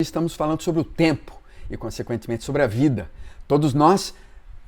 Estamos falando sobre o tempo e, consequentemente, sobre a vida. Todos nós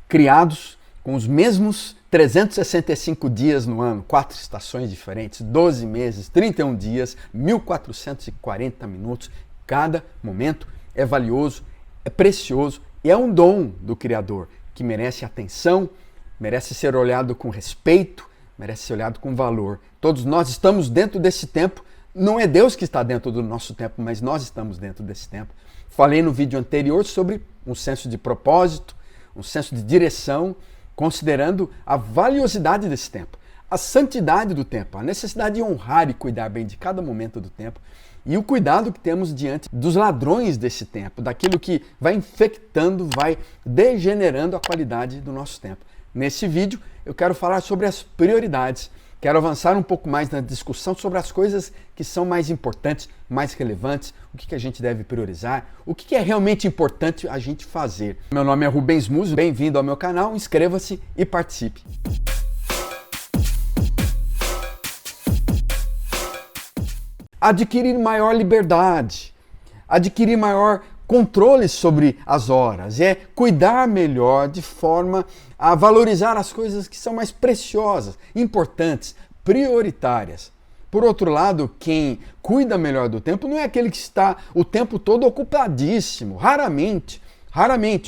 criados com os mesmos 365 dias no ano, 4 estações diferentes, 12 meses, 31 dias, 1440 minutos. Cada momento é valioso, é precioso e é um dom do Criador que merece atenção, merece ser olhado com respeito, merece ser olhado com valor. Todos nós estamos dentro desse tempo. Não é Deus que está dentro do nosso tempo, mas nós estamos dentro desse tempo. Falei no vídeo anterior sobre um senso de propósito, um senso de direção, considerando a valiosidade desse tempo, a santidade do tempo, a necessidade de honrar e cuidar bem de cada momento do tempo e o cuidado que temos diante dos ladrões desse tempo, daquilo que vai infectando, vai degenerando a qualidade do nosso tempo. Nesse vídeo eu quero falar sobre as prioridades. Quero avançar um pouco mais na discussão sobre as coisas que são mais importantes, mais relevantes, o que a gente deve priorizar, o que é realmente importante a gente fazer. Meu nome é Rubens Muso, bem-vindo ao meu canal, inscreva-se e participe. Adquirir maior liberdade, adquirir maior controle sobre as horas, é cuidar melhor de forma a valorizar as coisas que são mais preciosas, importantes, prioritárias. Por outro lado, quem cuida melhor do tempo não é aquele que está o tempo todo ocupadíssimo, raramente,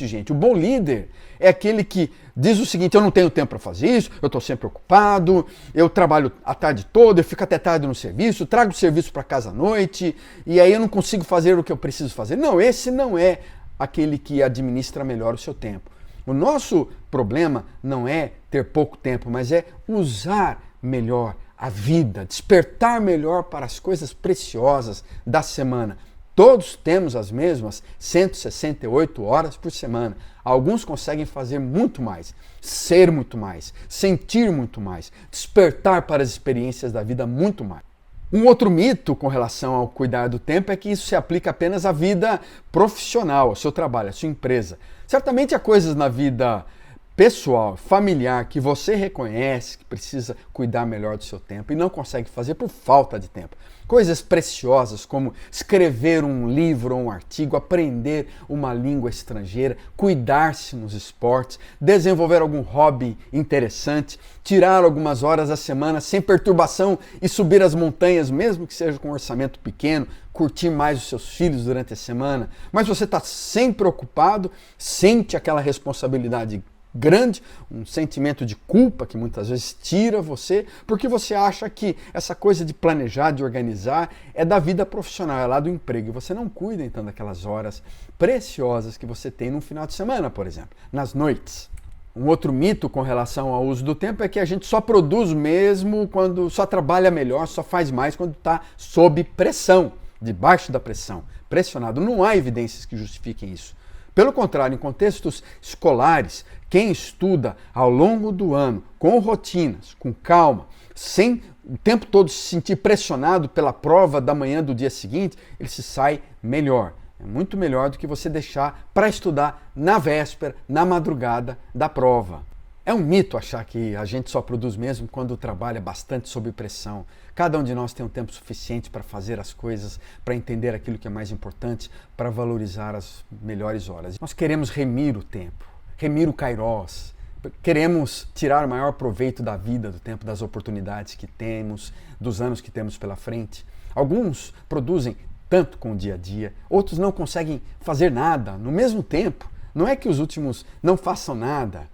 gente. O bom líder é aquele que diz o seguinte: eu não tenho tempo para fazer isso, eu estou sempre ocupado, eu trabalho a tarde toda, eu fico até tarde no serviço, trago o serviço para casa à noite, e aí eu não consigo fazer o que eu preciso fazer. Não, esse não é aquele que administra melhor o seu tempo. O nosso problema não é ter pouco tempo, mas é usar melhor a vida, despertar melhor para as coisas preciosas da semana. Todos temos as mesmas 168 horas por semana. Alguns conseguem fazer muito mais, ser muito mais, sentir muito mais, despertar para as experiências da vida muito mais. Um outro mito com relação ao cuidar do tempo é que isso se aplica apenas à vida profissional, ao seu trabalho, à sua empresa. Certamente há coisas na vida pessoal, familiar, que você reconhece que precisa cuidar melhor do seu tempo e não consegue fazer por falta de tempo. Coisas preciosas como escrever um livro ou um artigo, aprender uma língua estrangeira, cuidar-se nos esportes, desenvolver algum hobby interessante, tirar algumas horas da semana sem perturbação e subir as montanhas, mesmo que seja com um orçamento pequeno, curtir mais os seus filhos durante a semana. Mas você está sempre ocupado, sente aquela responsabilidade grande, um sentimento de culpa que muitas vezes tira você, porque você acha que essa coisa de planejar, de organizar, é da vida profissional, é lá do emprego. E você não cuida então daquelas horas preciosas que você tem no final de semana, por exemplo, nas noites. Um outro mito com relação ao uso do tempo é que a gente só produz mesmo quando só trabalha melhor, só faz mais quando está sob pressão, debaixo da pressão, pressionado. Não há evidências que justifiquem isso. Pelo contrário, em contextos escolares, quem estuda ao longo do ano, com rotinas, com calma, sem o tempo todo se sentir pressionado pela prova da manhã do dia seguinte, ele se sai melhor. É muito melhor do que você deixar para estudar na véspera, na madrugada da prova. É um mito achar que a gente só produz mesmo quando trabalha bastante sob pressão. Cada um de nós tem um tempo suficiente para fazer as coisas, para entender aquilo que é mais importante, para valorizar as melhores horas. Nós queremos remir o tempo, remir o kairós. Queremos tirar o maior proveito da vida, do tempo, das oportunidades que temos, dos anos que temos pela frente. Alguns produzem tanto com o dia a dia, outros não conseguem fazer nada no mesmo tempo. Não é que os últimos não façam nada.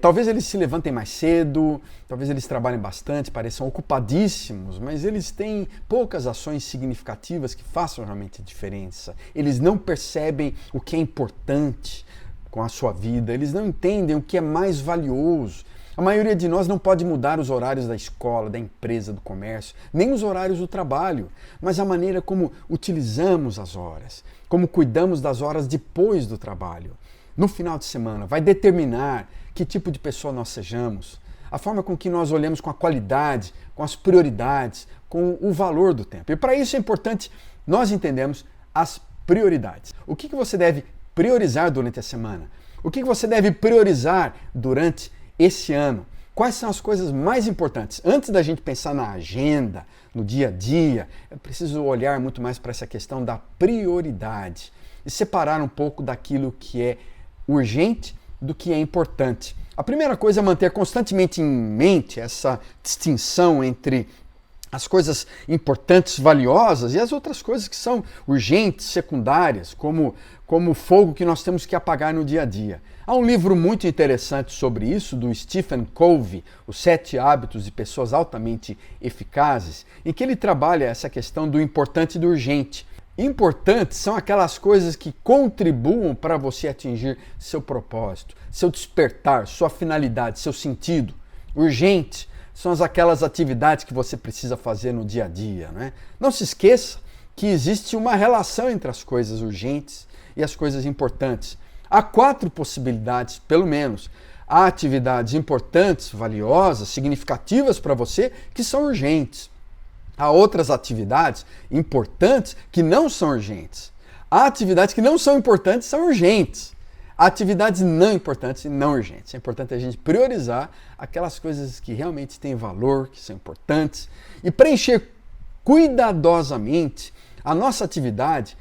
Talvez eles se levantem mais cedo, talvez eles trabalhem bastante, pareçam ocupadíssimos, mas eles têm poucas ações significativas que façam realmente diferença. Eles não percebem o que é importante com a sua vida, eles não entendem o que é mais valioso. A maioria de nós não pode mudar os horários da escola, da empresa, do comércio, nem os horários do trabalho, mas a maneira como utilizamos as horas, como cuidamos das horas depois do trabalho. No final de semana, vai determinar que tipo de pessoa nós sejamos, a forma com que nós olhamos com a qualidade, com as prioridades, com o valor do tempo. E para isso é importante nós entendermos as prioridades. O que você deve priorizar durante a semana? O que você deve priorizar durante esse ano? Quais são as coisas mais importantes? Antes da gente pensar na agenda, no dia a dia, é preciso olhar muito mais para essa questão da prioridade e separar um pouco daquilo que é urgente do que é importante. A primeira coisa é manter constantemente em mente essa distinção entre as coisas importantes, valiosas, e as outras coisas que são urgentes, secundárias, como o fogo que nós temos que apagar no dia a dia. Há um livro muito interessante sobre isso, do Stephen Covey, Os 7 Hábitos de Pessoas Altamente Eficazes, em que ele trabalha essa questão do importante e do urgente. Importantes são aquelas coisas que contribuam para você atingir seu propósito, seu despertar, sua finalidade, seu sentido. Urgente são aquelas atividades que você precisa fazer no dia a dia, né? Não se esqueça que existe uma relação entre as coisas urgentes e as coisas importantes. Há 4 possibilidades, pelo menos. Há atividades importantes, valiosas, significativas para você que são urgentes. Há outras atividades importantes que não são urgentes. Há atividades que não são importantes e são urgentes. Há atividades não importantes e não urgentes. É importante a gente priorizar aquelas coisas que realmente têm valor, que são importantes, e preencher cuidadosamente a nossa atividade,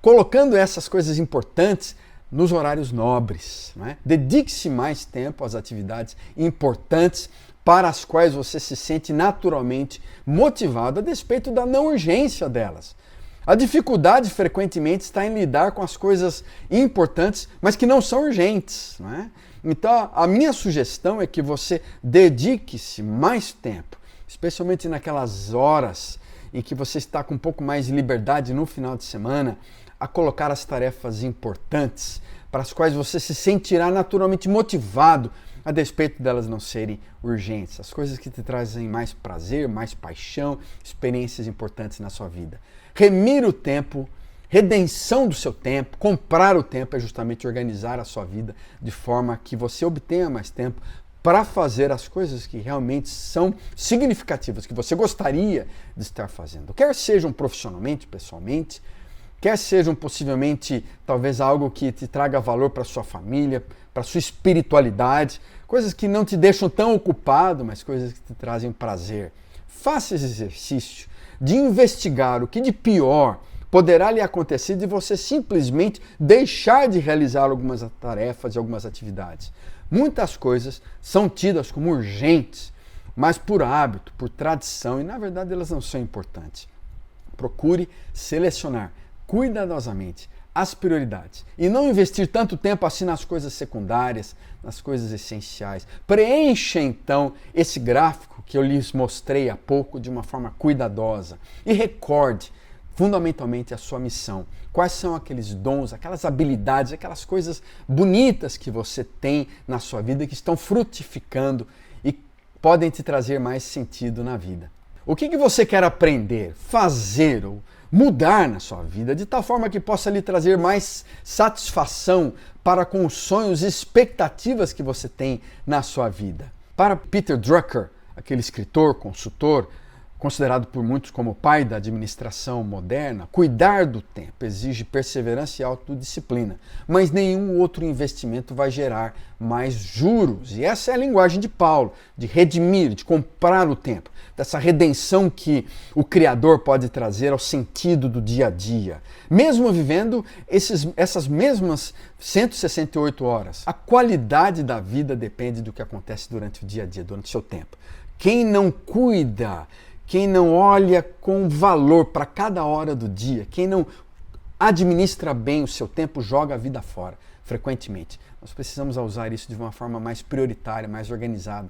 colocando essas coisas importantes nos horários nobres. Né? Dedique-se mais tempo às atividades importantes para as quais você se sente naturalmente motivado, a despeito da não urgência delas. A dificuldade frequentemente está em lidar com as coisas importantes, mas que não são urgentes. Não é? Então, a minha sugestão é que você dedique-se mais tempo, especialmente naquelas horas em que você está com um pouco mais de liberdade no final de semana, a colocar as tarefas importantes para as quais você se sentirá naturalmente motivado, a despeito delas não serem urgentes. As coisas que te trazem mais prazer, mais paixão, experiências importantes na sua vida. Remir o tempo, redenção do seu tempo, comprar o tempo é justamente organizar a sua vida de forma que você obtenha mais tempo para fazer as coisas que realmente são significativas, que você gostaria de estar fazendo. Quer sejam profissionalmente, pessoalmente, quer sejam possivelmente talvez algo que te traga valor para sua família, para sua espiritualidade, coisas que não te deixam tão ocupado, mas coisas que te trazem prazer. Faça esse exercício de investigar o que de pior poderá lhe acontecer de você simplesmente deixar de realizar algumas tarefas e algumas atividades. Muitas coisas são tidas como urgentes, mas por hábito, por tradição, e na verdade elas não são importantes. Procure selecionar cuidadosamente as prioridades e não investir tanto tempo assim nas coisas secundárias, nas coisas essenciais. Preencha então esse gráfico que eu lhes mostrei há pouco de uma forma cuidadosa e recorde fundamentalmente a sua missão. Quais são aqueles dons, aquelas habilidades, aquelas coisas bonitas que você tem na sua vida que estão frutificando e podem te trazer mais sentido na vida. O que você quer aprender, fazer ou mudar na sua vida de tal forma que possa lhe trazer mais satisfação para com os sonhos e expectativas que você tem na sua vida? Para Peter Drucker, aquele escritor, consultor, considerado por muitos como o pai da administração moderna, cuidar do tempo exige perseverança e autodisciplina, mas nenhum outro investimento vai gerar mais juros. E essa é a linguagem de Paulo, de redimir, de comprar o tempo, dessa redenção que o Criador pode trazer ao sentido do dia a dia. Mesmo vivendo essas mesmas 168 horas, a qualidade da vida depende do que acontece durante o dia a dia, durante o seu tempo. Quem não cuida, quem não olha com valor para cada hora do dia, quem não administra bem o seu tempo, joga a vida fora, frequentemente. Nós precisamos usar isso de uma forma mais prioritária, mais organizada,